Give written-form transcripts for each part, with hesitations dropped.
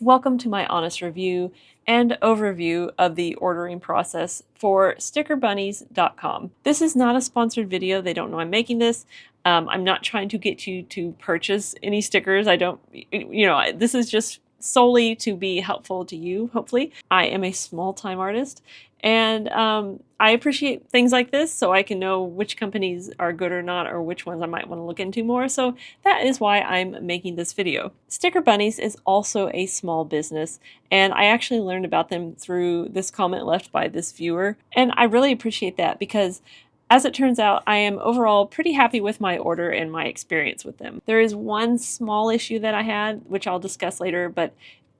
Welcome to my honest review and overview of the ordering process for StickerBunnies.com. This is not a sponsored video. They don't know I'm making this. I'm not trying to get you to purchase any stickers. This is just solely to be helpful to you, hopefully. I am a small-time artist, and I appreciate things like this so I can know which companies are good or not, or which ones I might want to look into more. So that is why I'm making this video. Sticker Bunnies is also a small business, and I actually learned about them through this comment left by this viewer. And I really appreciate that because, as it turns out, I am overall pretty happy with my order and my experience with them. There is one small issue that I had, which I'll discuss later, but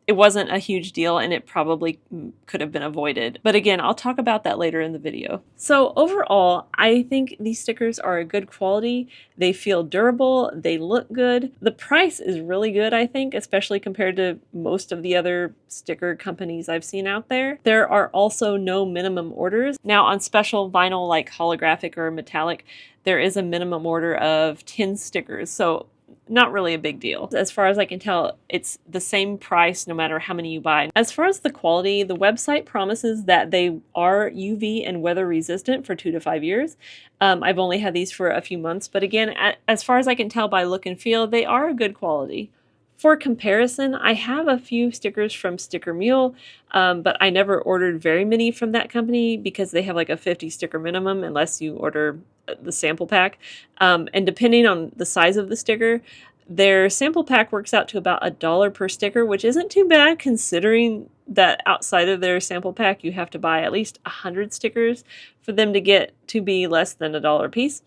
it wasn't a huge deal and it probably could have been avoided. But again, I'll talk about that later in the video. So overall, I think these stickers are a good quality. They feel durable, they look good. The price is really good, I think, especially compared to most of the other sticker companies I've seen out there. There are also no minimum orders. Now on special vinyl like holographic or metallic, there is a minimum order of 10 stickers. So not really a big deal. As far as I can tell, it's the same price no matter how many you buy. As far as the quality, the website promises that they are UV and weather resistant for 2 to 5 years. I've only had these for a few months, but again, as far as I can tell by look and feel, they are a good quality. For comparison, I have a few stickers from Sticker Mule, but I never ordered very many from that company because they have like a 50 sticker minimum unless you order the sample pack. And depending on the size of the sticker, their sample pack works out to about $1 per sticker, which isn't too bad considering that outside of their sample pack, you have to buy at least 100 stickers for them to get to be less than $1 a piece.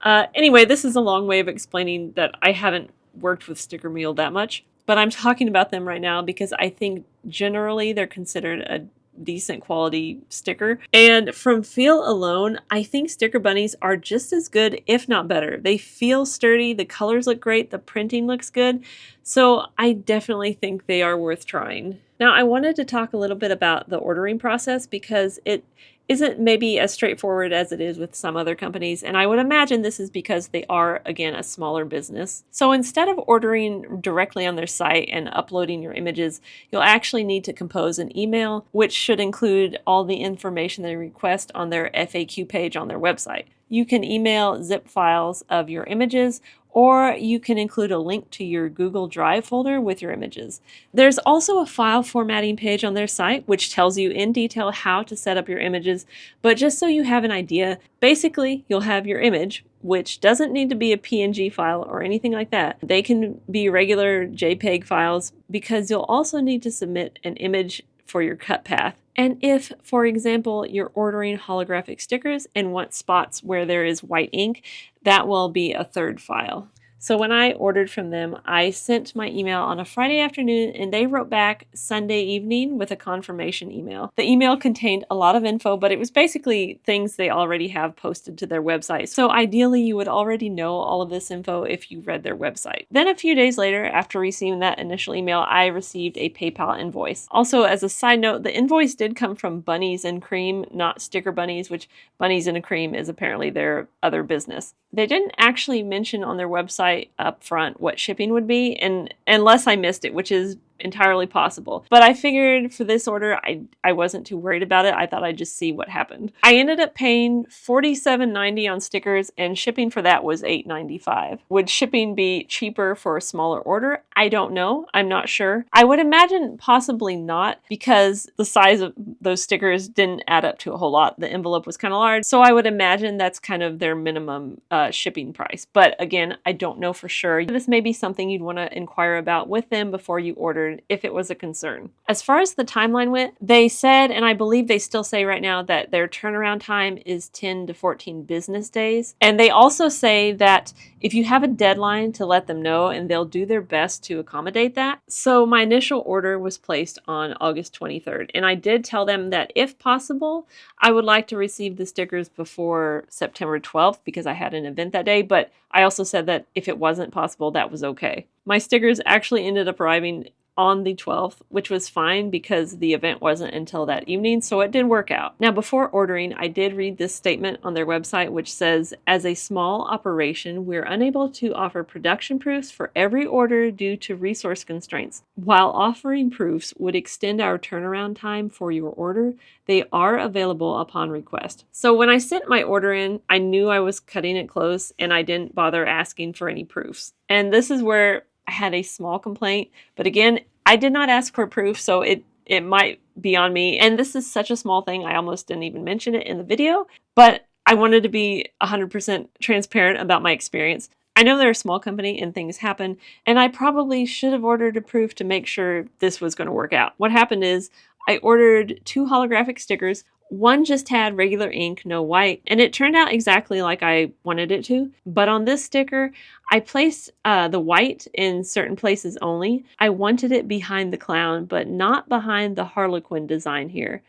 Anyway, this is a long way of explaining that I haven't worked with Sticker Mule that much, but I'm talking about them right now because I think generally they're considered a decent quality sticker. And from feel alone, I think Sticker Bunnies are just as good, if not better. They feel sturdy, the colors look great, the printing looks good. So I definitely think they are worth trying. Now I wanted to talk a little bit about the ordering process because it isn't maybe as straightforward as it is with some other companies, and I would imagine this is because they are, again, a smaller business. So instead of ordering directly on their site and uploading your images, you'll actually need to compose an email, which should include all the information they request on their FAQ page on their website. You can email zip files of your images, or you can include a link to your Google Drive folder with your images. There's also a file formatting page on their site, which tells you in detail how to set up your images, but just so you have an idea, basically you'll have your image, which doesn't need to be a PNG file or anything like that. They can be regular JPEG files because you'll also need to submit an image for your cut path. And if, for example, you're ordering holographic stickers and want spots where there is white ink, that will be a third file. So when I ordered from them, I sent my email on a Friday afternoon and they wrote back Sunday evening with a confirmation email. The email contained a lot of info, but it was basically things they already have posted to their website. So ideally you would already know all of this info if you read their website. Then a few days later, after receiving that initial email, I received a PayPal invoice. Also, as a side note, the invoice did come from Bunnies and Cream, not Sticker Bunnies, which Bunnies and Cream is apparently their other business. They didn't actually mention on their website up front what shipping would be, and unless I missed it, which is entirely possible. But I figured for this order, I wasn't too worried about it. I thought I'd just see what happened. I ended up paying $47.90 on stickers, and shipping for that was $8.95. Would shipping be cheaper for a smaller order? I don't know. I'm not sure. I would imagine possibly not, because the size of those stickers didn't add up to a whole lot. The envelope was kind of large, so I would imagine that's kind of their minimum shipping price. But again, I don't know for sure. This may be something you'd want to inquire about with them before you ordered, if it was a concern. As far as the timeline went, they said, and I believe they still say right now, that their turnaround time is 10 to 14 business days. And they also say that if you have a deadline, to let them know and they'll do their best to accommodate that. So my initial order was placed on August 23rd, and I did tell them that if possible, I would like to receive the stickers before September 12th because I had an event that day, but I also said that if it wasn't possible, that was okay. My stickers actually ended up arriving on the 12th, which was fine because the event wasn't until that evening, so it did work out. Now, before ordering, I did read this statement on their website, which says, as a small operation, we're unable to offer production proofs for every order due to resource constraints. While offering proofs would extend our turnaround time for your order, they are available upon request. So when I sent my order in, I knew I was cutting it close and I didn't bother asking for any proofs. And this is where I had a small complaint, but again, I did not ask for proof, so it might be on me. And this is such a small thing, I almost didn't even mention it in the video, but I wanted to be 100% transparent about my experience. I know they're a small company and things happen, and I probably should have ordered a proof to make sure this was going to work out. What happened is I ordered 2 holographic stickers. One just had regular ink, no white, and it turned out exactly like I wanted it to. But on this sticker, I placed the white in certain places only. I wanted it behind the clown, but not behind the Harlequin design here.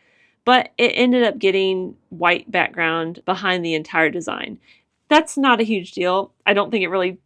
But it ended up getting white background behind the entire design. That's not a huge deal. I don't think it really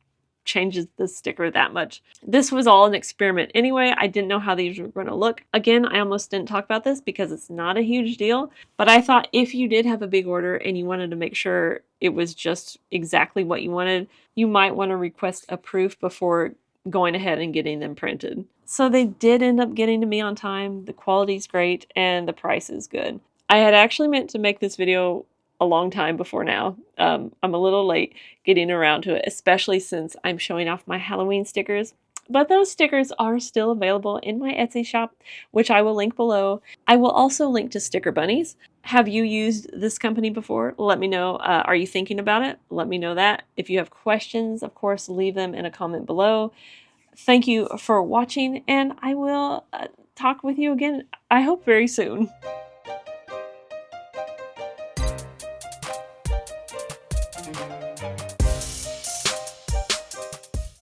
changes the sticker that much. This was all an experiment anyway. I didn't know how these were going to look. Again, I almost didn't talk about this because it's not a huge deal, but I thought if you did have a big order and you wanted to make sure it was just exactly what you wanted, you might want to request a proof before going ahead and getting them printed. So they did end up getting to me on time. The quality's great and the price is good. I had actually meant to make this video a long time before now. I'm a little late getting around to it, especially since I'm showing off my Halloween stickers. But those stickers are still available in my Etsy shop, which I will link below. I will also link to Sticker Bunnies. Have you used this company before? Let me know. Are you thinking about it? Let me know that. If you have questions, of course, leave them in a comment below. Thank you for watching, and I will talk with you again, I hope very soon.